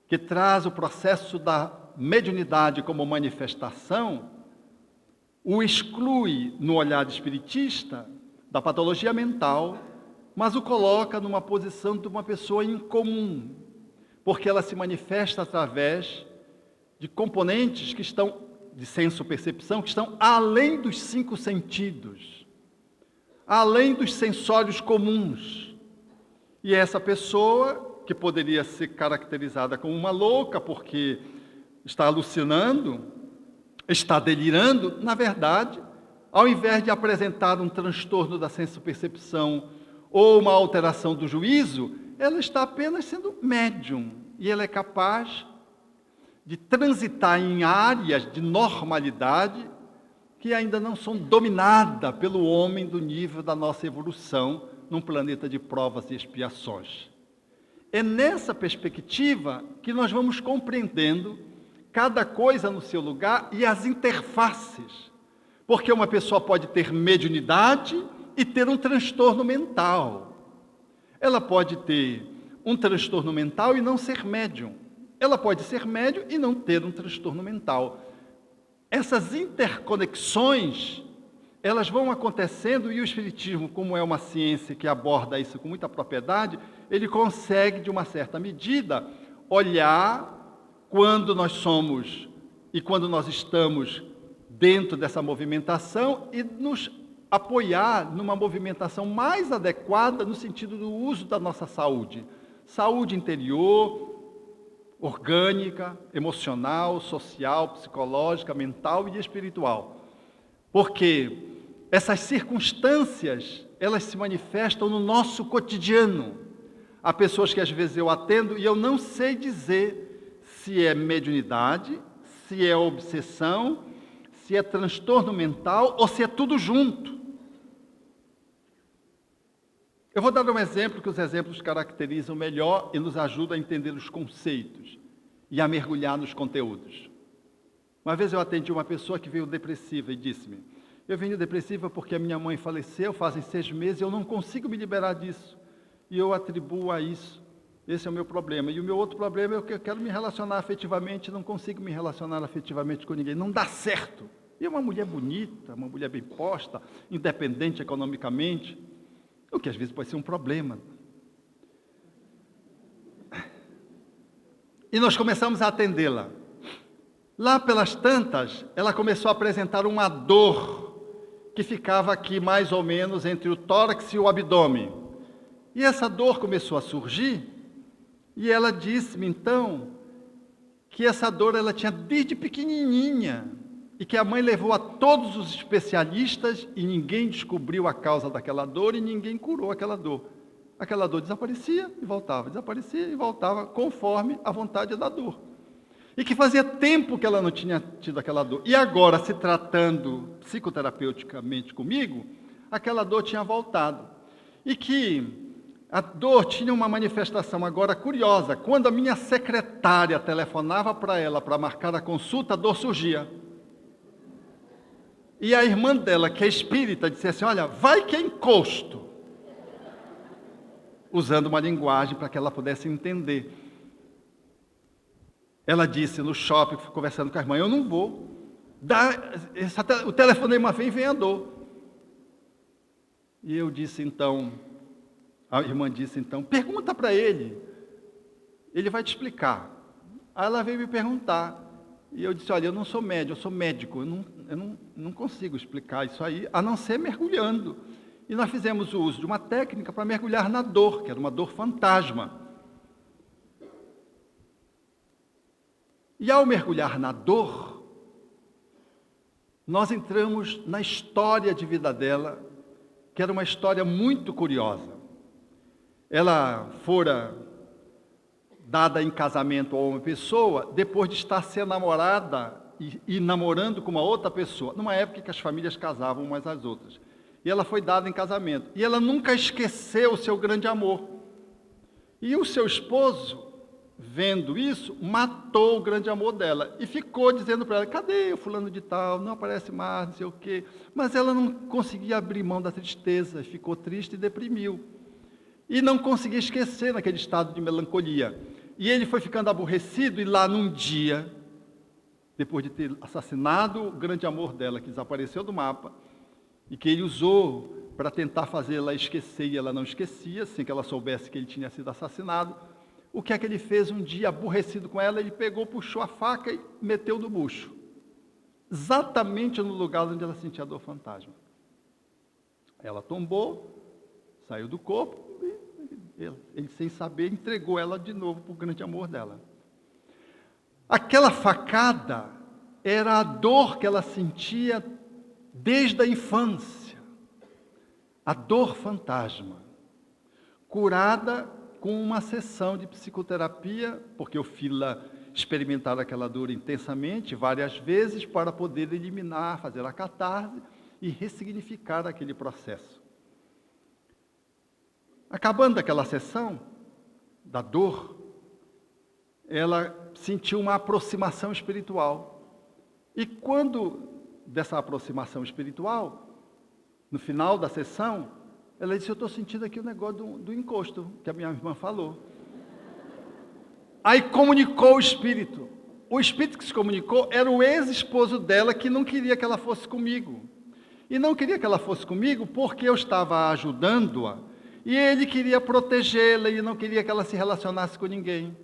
que traz o processo da mediunidade como manifestação, o exclui no olhar espiritista da patologia mental, mas o coloca numa posição de uma pessoa incomum, porque ela se manifesta através de componentes que estão de senso-percepção, que estão além dos 5 sentidos, além dos sensórios comuns. E essa pessoa, que poderia ser caracterizada como uma louca, porque está alucinando, está delirando, na verdade, ao invés de apresentar um transtorno da senso-percepção ou uma alteração do juízo, ela está apenas sendo médium, e ela é capaz de transitar em áreas de normalidade que ainda não são dominadas pelo homem do nível da nossa evolução num planeta de provas e expiações. É nessa perspectiva que nós vamos compreendendo cada coisa no seu lugar e as interfaces, porque uma pessoa pode ter mediunidade e ter um transtorno mental. Ela pode ter um transtorno mental e não ser médium. Ela pode ser médium e não ter um transtorno mental. Essas interconexões, elas vão acontecendo e o Espiritismo, como é uma ciência que aborda isso com muita propriedade, ele consegue, de uma certa medida, olhar quando nós somos e quando nós estamos dentro dessa movimentação e nos apoiar numa movimentação mais adequada no sentido do uso da nossa saúde. Saúde interior, orgânica, emocional, social, psicológica, mental e espiritual. Porque essas circunstâncias, elas se manifestam no nosso cotidiano. Há pessoas que às vezes eu atendo e eu não sei dizer se é mediunidade, se é obsessão, se é transtorno mental ou se é tudo junto. Eu vou dar um exemplo que os exemplos caracterizam melhor e nos ajudam a entender os conceitos e a mergulhar nos conteúdos. Uma vez eu atendi uma pessoa que veio depressiva e disse-me: eu venho depressiva porque a minha mãe faleceu, fazem 6 meses, eu não consigo me liberar disso. E eu atribuo a isso. Esse é o meu problema. E o meu outro problema é que eu quero me relacionar afetivamente, não consigo me relacionar afetivamente com ninguém. Não dá certo. E é uma mulher bonita, uma mulher bem posta, independente economicamente, o que às vezes pode ser um problema. E nós começamos a atendê-la. Lá pelas tantas, ela começou a apresentar uma dor que ficava aqui mais ou menos entre o tórax e o abdômen. E essa dor começou a surgir, e ela disse-me então que essa dor ela tinha desde pequenininha, e que a mãe levou a todos os especialistas e ninguém descobriu a causa daquela dor e ninguém curou aquela dor. Aquela dor desaparecia e voltava, conforme a vontade da dor. E que fazia tempo que ela não tinha tido aquela dor. E agora, se tratando psicoterapeuticamente comigo, aquela dor tinha voltado. E que a dor tinha uma manifestação agora curiosa. Quando a minha secretária telefonava para ela para marcar a consulta, a dor surgia. E a irmã dela, que é espírita, disse assim: olha, vai que é encosto. Usando uma linguagem para que ela pudesse entender. Ela disse no shopping, conversando com a irmã: eu não vou. O telefonema vem a dor. E eu disse então: A irmã disse então, pergunta para ele vai te explicar. Aí ela veio me perguntar, e eu disse, olha, eu não sou médium, eu sou médico, eu não consigo explicar isso aí, a não ser mergulhando. E nós fizemos o uso de uma técnica para mergulhar na dor, que era uma dor fantasma. E ao mergulhar na dor, nós entramos na história de vida dela, que era uma história muito curiosa. Ela fora dada em casamento a uma pessoa, depois de estar sendo namorada e namorando com uma outra pessoa, numa época que as famílias casavam umas às outras. E ela foi dada em casamento. E ela nunca esqueceu o seu grande amor. E o seu esposo, vendo isso, matou o grande amor dela. E ficou dizendo para ela, cadê o fulano de tal? Não aparece mais, não sei o quê. Mas ela não conseguia abrir mão da tristeza, ficou triste e deprimiu. E não conseguia esquecer naquele estado de melancolia. E ele foi ficando aborrecido e lá num dia, depois de ter assassinado o grande amor dela, que desapareceu do mapa, e que ele usou para tentar fazê-la esquecer, e ela não esquecia, sem que ela soubesse que ele tinha sido assassinado, o que é que ele fez um dia, aborrecido com ela? Ele pegou, puxou a faca e meteu no bucho, exatamente no lugar onde ela sentia a dor fantasma. Ela tombou, saiu do corpo, e ele, sem saber, entregou ela de novo para o grande amor dela. Aquela facada era a dor que ela sentia desde a infância, a dor fantasma, curada com uma sessão de psicoterapia, porque eu fila experimentar aquela dor intensamente, várias vezes, para poder eliminar, fazer a catarse e ressignificar aquele processo. Acabando aquela sessão da dor, ela sentiu uma aproximação espiritual. E quando dessa aproximação espiritual, no final da sessão, ela disse, eu estou sentindo aqui o negócio do encosto, que a minha irmã falou. Aí comunicou o espírito. O espírito que se comunicou era o ex-esposo dela, que não queria que ela fosse comigo. E não queria que ela fosse comigo porque eu estava ajudando-a, e ele queria protegê-la, e não queria que ela se relacionasse com ninguém.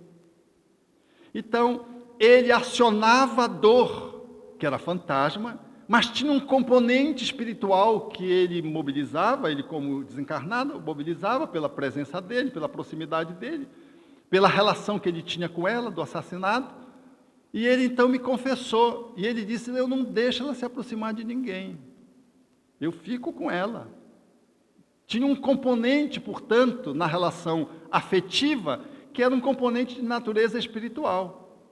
Então, ele acionava a dor, que era fantasma, mas tinha um componente espiritual que ele mobilizava, ele como desencarnado, mobilizava pela presença dele, pela proximidade dele, pela relação que ele tinha com ela, do assassinato. E ele então me confessou, e ele disse, eu não deixo ela se aproximar de ninguém, eu fico com ela. Tinha um componente, portanto, na relação afetiva, que era um componente de natureza espiritual,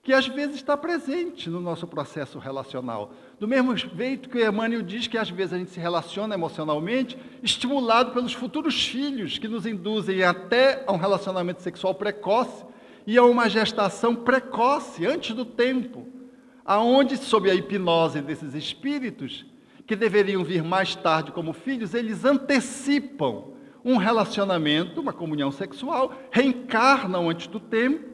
que às vezes está presente no nosso processo relacional. Do mesmo jeito que o Emmanuel diz que às vezes a gente se relaciona emocionalmente, estimulado pelos futuros filhos, que nos induzem até a um relacionamento sexual precoce e a uma gestação precoce, antes do tempo, aonde, sob a hipnose desses espíritos, que deveriam vir mais tarde como filhos, eles antecipam um relacionamento, uma comunhão sexual, reencarnam antes do tempo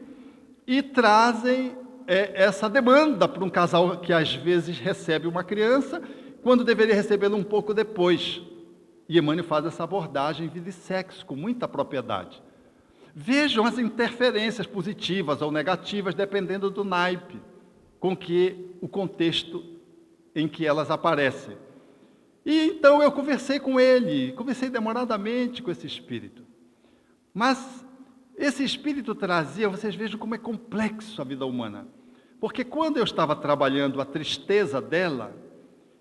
e trazem essa demanda para um casal que às vezes recebe uma criança, quando deveria recebê-la um pouco depois. E Emmanuel faz essa abordagem vida e sexo com muita propriedade. Vejam as interferências positivas ou negativas, dependendo do naipe com que o contexto em que elas aparecem. E então eu conversei com ele, conversei demoradamente com esse espírito. Mas esse espírito trazia, vocês vejam como é complexo a vida humana. Porque quando eu estava trabalhando a tristeza dela,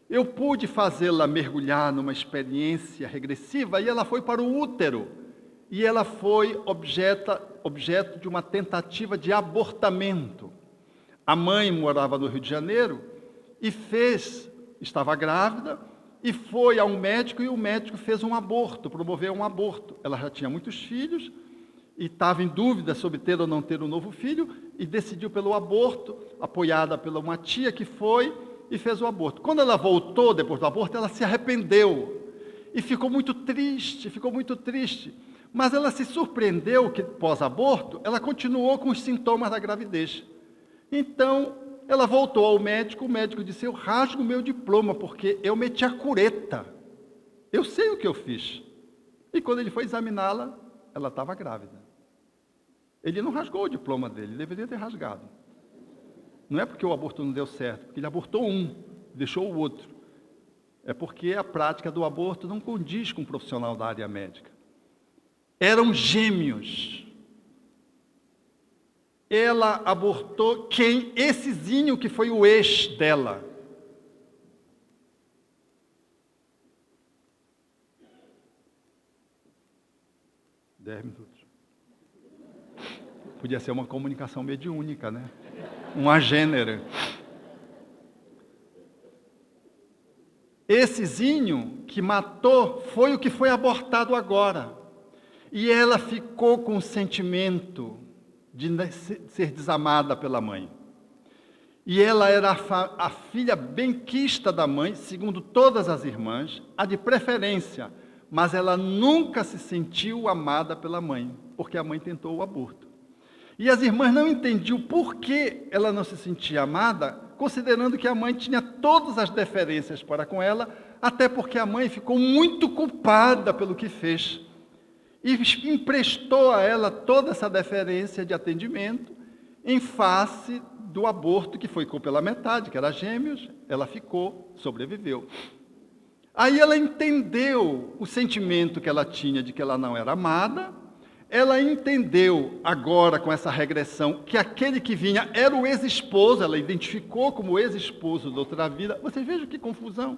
eu pude fazê-la mergulhar numa experiência regressiva e ela foi para o útero. E ela foi objeto de uma tentativa de abortamento. A mãe morava no Rio de Janeiro e estava grávida, e foi a um médico, e o médico fez um aborto, promoveu um aborto. Ela já tinha muitos filhos, e estava em dúvida sobre ter ou não ter um novo filho, e decidiu pelo aborto, apoiada pela uma tia que foi e fez o aborto. Quando ela voltou, depois do aborto, ela se arrependeu, e ficou muito triste, mas ela se surpreendeu que, pós-aborto, ela continuou com os sintomas da gravidez. Então, ela voltou ao médico, o médico disse, eu rasgo o meu diploma, porque eu meti a cureta. Eu sei o que eu fiz. E quando ele foi examiná-la, ela estava grávida. Ele não rasgou o diploma dele, ele deveria ter rasgado. Não é porque o aborto não deu certo, porque ele abortou um, deixou o outro. É porque a prática do aborto não condiz com um profissional da área médica. Eram gêmeos. Ela abortou quem? Essezinho que foi o ex dela. Dez minutos. Podia ser uma comunicação mediúnica, né? Um agênero. Essezinho que matou foi o que foi abortado agora. E ela ficou com o sentimento de ser desamada pela mãe. E ela era a filha benquista da mãe, segundo todas as irmãs, a de preferência, mas ela nunca se sentiu amada pela mãe, porque a mãe tentou o aborto. E as irmãs não entendiam por que ela não se sentia amada, considerando que a mãe tinha todas as deferências para com ela, até porque a mãe ficou muito culpada pelo que fez. E emprestou a ela toda essa deferência de atendimento em face do aborto que foi pela metade, que era gêmeos, ela ficou, sobreviveu. Aí ela entendeu o sentimento que ela tinha de que ela não era amada, ela entendeu agora com essa regressão que aquele que vinha era o ex-esposo, ela identificou como ex-esposo da outra vida. Vocês vejam que confusão.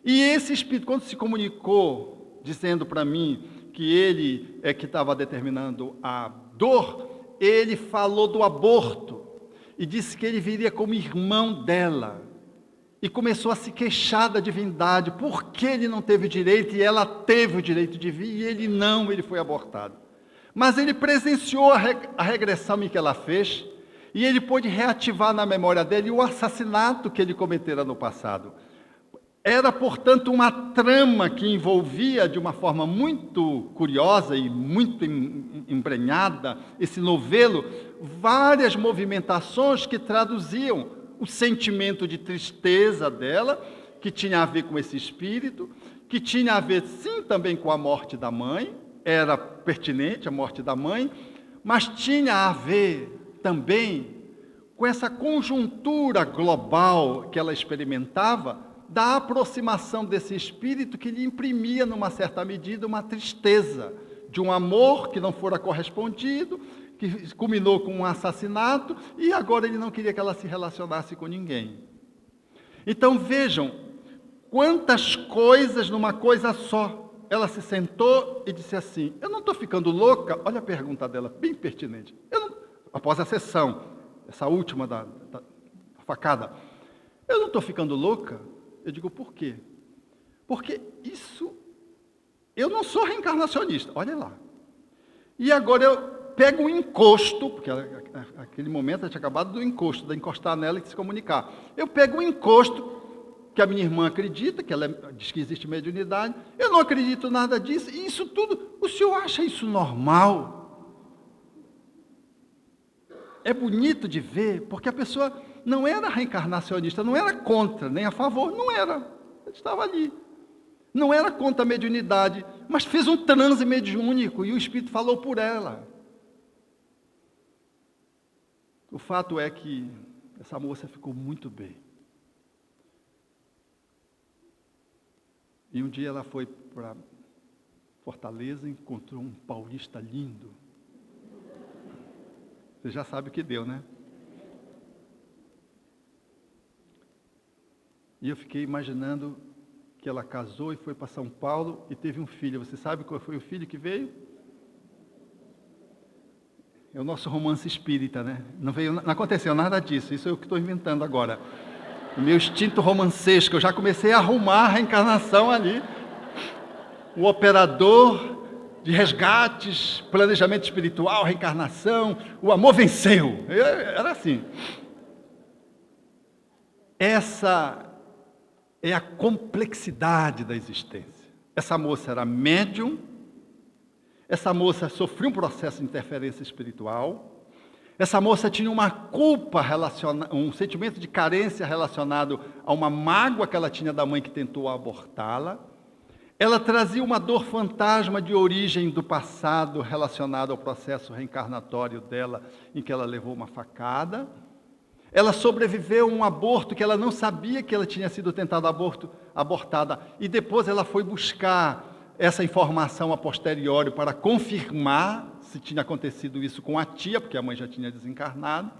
E esse espírito, quando se comunicou, dizendo para mim que ele é que estava determinando a dor, ele falou do aborto e disse que ele viria como irmão dela. E começou a se queixar da divindade, porque ele não teve direito e ela teve o direito de vir, e ele não, ele foi abortado. Mas ele presenciou a regressão em que ela fez, e ele pôde reativar na memória dele o assassinato que ele cometera no passado. Era, portanto, uma trama que envolvia, de uma forma muito curiosa e muito embrenhada, esse novelo, várias movimentações que traduziam o sentimento de tristeza dela, que tinha a ver com esse espírito, que tinha a ver, sim, também com a morte da mãe, era pertinente a morte da mãe, mas tinha a ver também com essa conjuntura global que ela experimentava, da aproximação desse espírito que lhe imprimia, numa certa medida, uma tristeza de um amor que não fora correspondido, que culminou com um assassinato, e agora ele não queria que ela se relacionasse com ninguém. Então vejam, quantas coisas numa coisa só. Ela se sentou e disse assim, eu não estou ficando louca? Olha a pergunta dela, bem pertinente. Após a sessão, essa última da facada, eu não estou ficando louca? Eu digo, por quê? Porque eu não sou reencarnacionista, olha lá. E agora eu pego um encosto, porque naquele momento ela tinha acabado do encosto, de encostar nela e se comunicar. Eu pego um encosto, que a minha irmã acredita, que ela diz que existe mediunidade, eu não acredito nada disso, e isso tudo, o senhor acha isso normal? É bonito de ver, porque a pessoa não era reencarnacionista, não era contra, nem a favor, não era. Ele estava ali. Não era contra a mediunidade, mas fez um transe mediúnico e o Espírito falou por ela. O fato é que essa moça ficou muito bem. E um dia ela foi para Fortaleza e encontrou um paulista lindo. Você já sabe o que deu, né? E eu fiquei imaginando que ela casou e foi para São Paulo e teve um filho. Você sabe qual foi o filho que veio? É o nosso romance espírita, né? Não aconteceu nada disso, isso é o que estou inventando agora. O meu instinto romancesco, eu já comecei a arrumar a reencarnação ali. O operador de resgates, planejamento espiritual, reencarnação, o amor venceu. Era assim. Essa é a complexidade da existência. Essa moça era médium, essa moça sofreu um processo de interferência espiritual, essa moça tinha uma culpa um sentimento de carência relacionado a uma mágoa que ela tinha da mãe que tentou abortá-la, Ela trazia uma dor fantasma de origem do passado relacionada ao processo reencarnatório dela, em que ela levou uma facada. Ela sobreviveu a um aborto que ela não sabia que ela tinha sido tentada abortada. E depois ela foi buscar essa informação a posteriori para confirmar se tinha acontecido isso com a tia, porque a mãe já tinha desencarnado.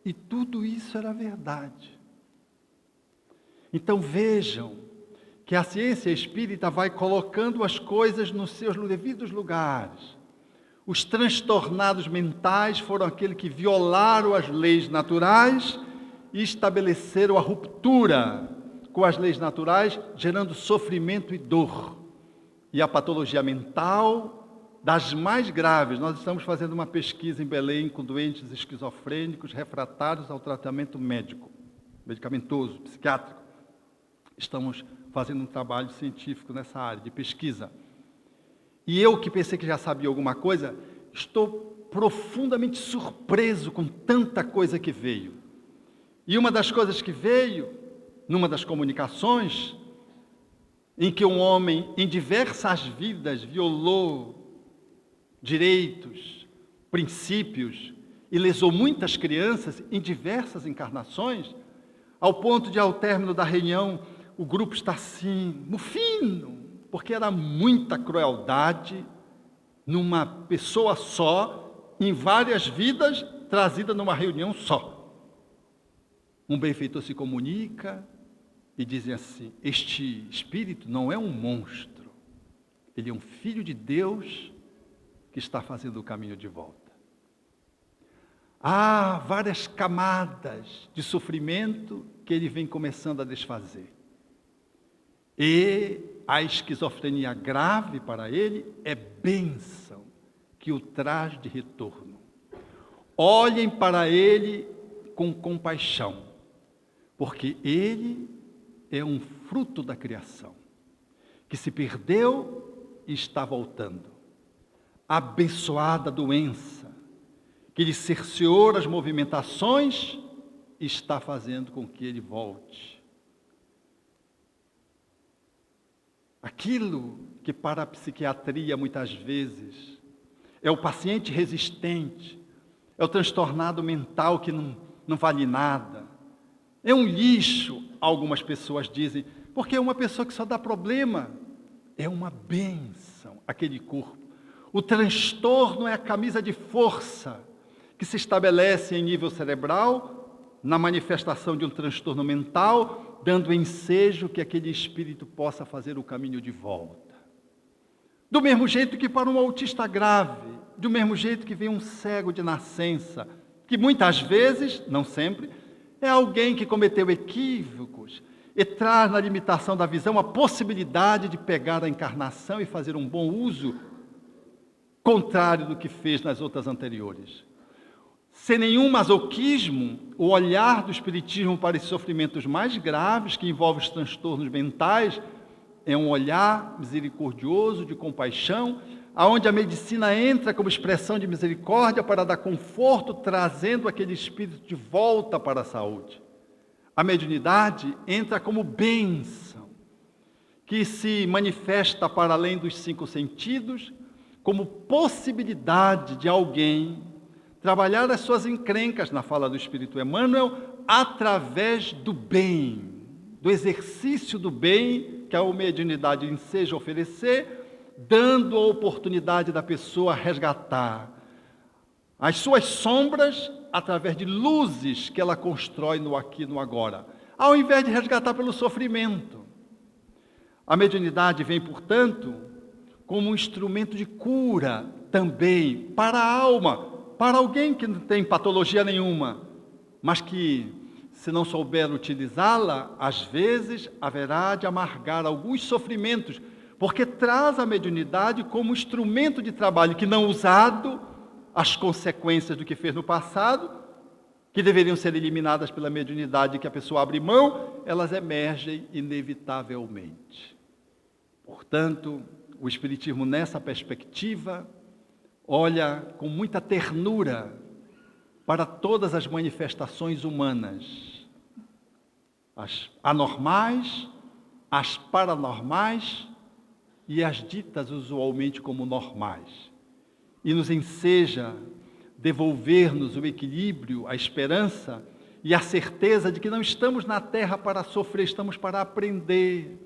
E tudo isso era verdade. Então vejam que a ciência espírita vai colocando as coisas nos seus devidos lugares. Os transtornados mentais foram aqueles que violaram as leis naturais e estabeleceram a ruptura com as leis naturais, gerando sofrimento e dor. E a patologia mental, das mais graves, nós estamos fazendo uma pesquisa em Belém com doentes esquizofrênicos refratários ao tratamento médico, medicamentoso, psiquiátrico. Estamos fazendo um trabalho científico nessa área de pesquisa. E eu, que pensei que já sabia alguma coisa, estou profundamente surpreso com tanta coisa que veio. E uma das coisas que veio, numa das comunicações, em que um homem, em diversas vidas, violou direitos, princípios, e lesou muitas crianças em diversas encarnações, ao ponto de, ao término da reunião, o grupo está assim, mufino, porque era muita crueldade numa pessoa só, em várias vidas, trazida numa reunião só. Um benfeitor se comunica e diz assim: este espírito não é um monstro, ele é um filho de Deus que está fazendo o caminho de volta. Há várias camadas de sofrimento que ele vem começando a desfazer. E a esquizofrenia grave para ele é bênção que o traz de retorno. Olhem para ele com compaixão, porque ele é um fruto da criação, que se perdeu e está voltando. A abençoada doença, que lhe cerceou as movimentações, está fazendo com que ele volte. Aquilo que para a psiquiatria muitas vezes é o paciente resistente, é o transtornado mental que não vale nada, é um lixo, algumas pessoas dizem, porque é uma pessoa que só dá problema, é uma bênção aquele corpo. O transtorno é a camisa de força que se estabelece em nível cerebral, na manifestação de um transtorno mental, dando ensejo que aquele espírito possa fazer o caminho de volta. Do mesmo jeito que para um autista grave, do mesmo jeito que vem um cego de nascença, que muitas vezes, não sempre, é alguém que cometeu equívocos e traz na limitação da visão a possibilidade de pegar a encarnação e fazer um bom uso, contrário do que fez nas outras anteriores. Sem nenhum masoquismo, o olhar do Espiritismo para esses sofrimentos mais graves, que envolvem os transtornos mentais, é um olhar misericordioso, de compaixão, aonde a medicina entra como expressão de misericórdia para dar conforto, trazendo aquele espírito de volta para a saúde. A mediunidade entra como bênção, que se manifesta para além dos 5 sentidos, como possibilidade de alguém trabalhar as suas encrencas, na fala do Espírito Emmanuel, através do bem, do exercício do bem que a mediunidade enseja oferecer, dando a oportunidade da pessoa resgatar as suas sombras através de luzes que ela constrói no aqui e no agora, ao invés de resgatar pelo sofrimento. A mediunidade vem, portanto, como um instrumento de cura também para a alma, para alguém que não tem patologia nenhuma, mas que, se não souber utilizá-la, às vezes haverá de amargar alguns sofrimentos, porque traz a mediunidade como instrumento de trabalho que, não usado, as consequências do que fez no passado, que deveriam ser eliminadas pela mediunidade que a pessoa abre mão, elas emergem inevitavelmente. Portanto, o Espiritismo, nessa perspectiva, olha com muita ternura para todas as manifestações humanas, as anormais, as paranormais e as ditas usualmente como normais. E nos enseja devolver-nos o equilíbrio, a esperança e a certeza de que não estamos na terra para sofrer, estamos para aprender,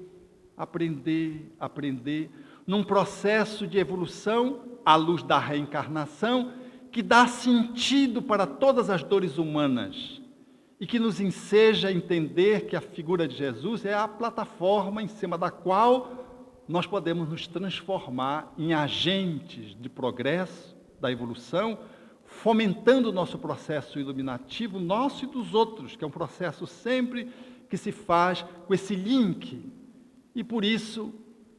num processo de evolução à luz da reencarnação, que dá sentido para todas as dores humanas e que nos enseja a entender que a figura de Jesus é a plataforma em cima da qual nós podemos nos transformar em agentes de progresso, da evolução, fomentando o nosso processo iluminativo, nosso e dos outros, que é um processo sempre que se faz com esse link. E por isso,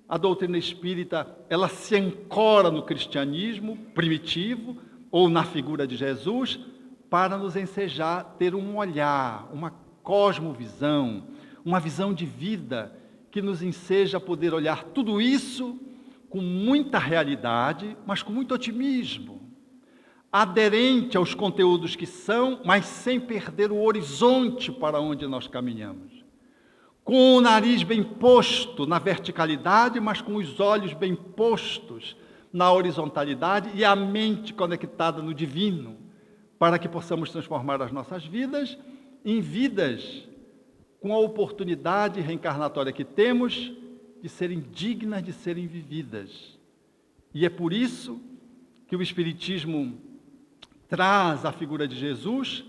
a doutrina espírita, ela se ancora no cristianismo primitivo, ou na figura de Jesus, para nos ensejar ter um olhar, uma cosmovisão, uma visão de vida, que nos enseja a poder olhar tudo isso com muita realidade, mas com muito otimismo, aderente aos conteúdos que são, mas sem perder o horizonte para onde nós caminhamos. Com o nariz bem posto na verticalidade, mas com os olhos bem postos na horizontalidade e a mente conectada no divino, para que possamos transformar as nossas vidas em vidas com a oportunidade reencarnatória que temos de serem dignas de serem vividas. E é por isso que o Espiritismo traz a figura de Jesus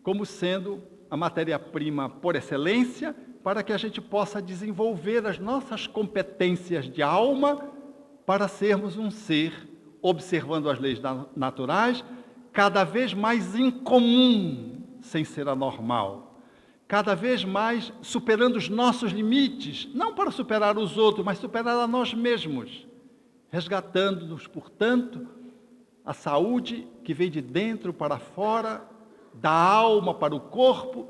como sendo a matéria-prima por excelência, para que a gente possa desenvolver as nossas competências de alma para sermos um ser, observando as leis naturais, cada vez mais incomum, sem ser anormal, cada vez mais superando os nossos limites, não para superar os outros, mas superar a nós mesmos, resgatando-nos, portanto, a saúde que vem de dentro para fora, da alma para o corpo,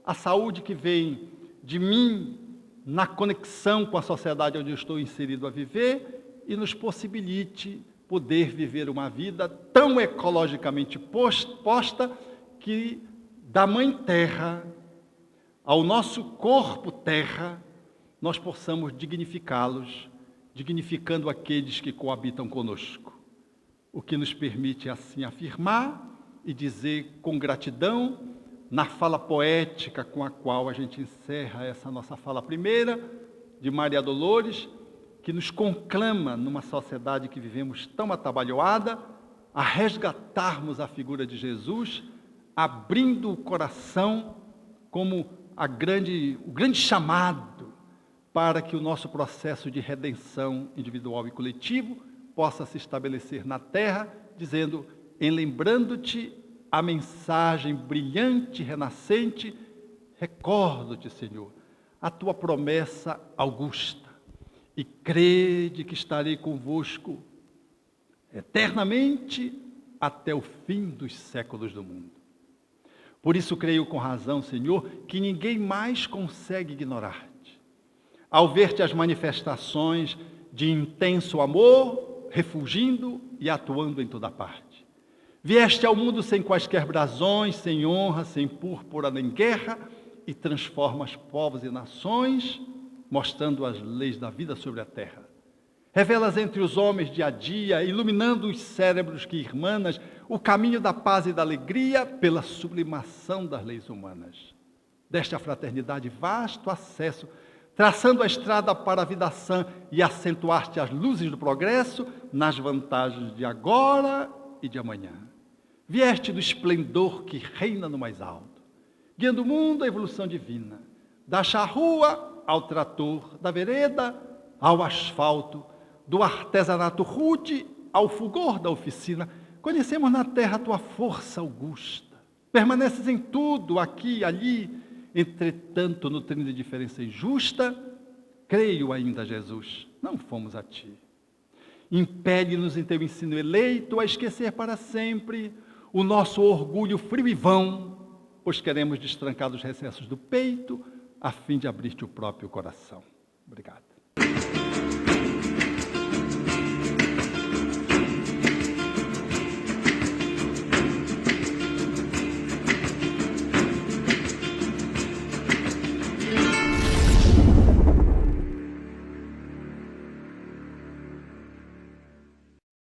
a saúde que vem de mim na conexão com a sociedade onde eu estou inserido a viver, e nos possibilite poder viver uma vida tão ecologicamente posta que da Mãe Terra ao nosso corpo Terra, nós possamos dignificá-los, dignificando aqueles que coabitam conosco. O que nos permite assim afirmar e dizer com gratidão, na fala poética com a qual a gente encerra essa nossa fala primeira, de Maria Dolores, que nos conclama, numa sociedade que vivemos tão atabalhoada, a resgatarmos a figura de Jesus, abrindo o coração como o grande chamado para que o nosso processo de redenção individual e coletivo possa se estabelecer na Terra, dizendo, em lembrando-te a mensagem brilhante, renascente, recordo-te, Senhor, a tua promessa augusta, e crede que estarei convosco eternamente até o fim dos séculos do mundo. Por isso creio com razão, Senhor, que ninguém mais consegue ignorar-te. Ao ver-te as manifestações de intenso amor, refugindo e atuando em toda parte. Vieste ao mundo sem quaisquer brasões, sem honra, sem púrpura nem guerra, e transformas povos e nações, mostrando as leis da vida sobre a terra. Revelas entre os homens dia a dia, iluminando os cérebros que irmanas, o caminho da paz e da alegria pela sublimação das leis humanas. Deste à fraternidade vasto acesso, traçando a estrada para a vida sã e acentuaste as luzes do progresso nas vantagens de agora e de amanhã. Vieste do esplendor que reina no mais alto, guiando o mundo à evolução divina, da charrua ao trator, da vereda ao asfalto, do artesanato rude ao fulgor da oficina. Conhecemos na terra a tua força augusta. Permaneces em tudo, aqui e ali, entretanto, nutrindo diferença injusta. Creio ainda, Jesus, não fomos a ti. Impele-nos em teu ensino eleito a esquecer para sempre o nosso orgulho frio e vão, pois queremos destrancar os recessos do peito, a fim de abrir-te o próprio coração. Obrigado.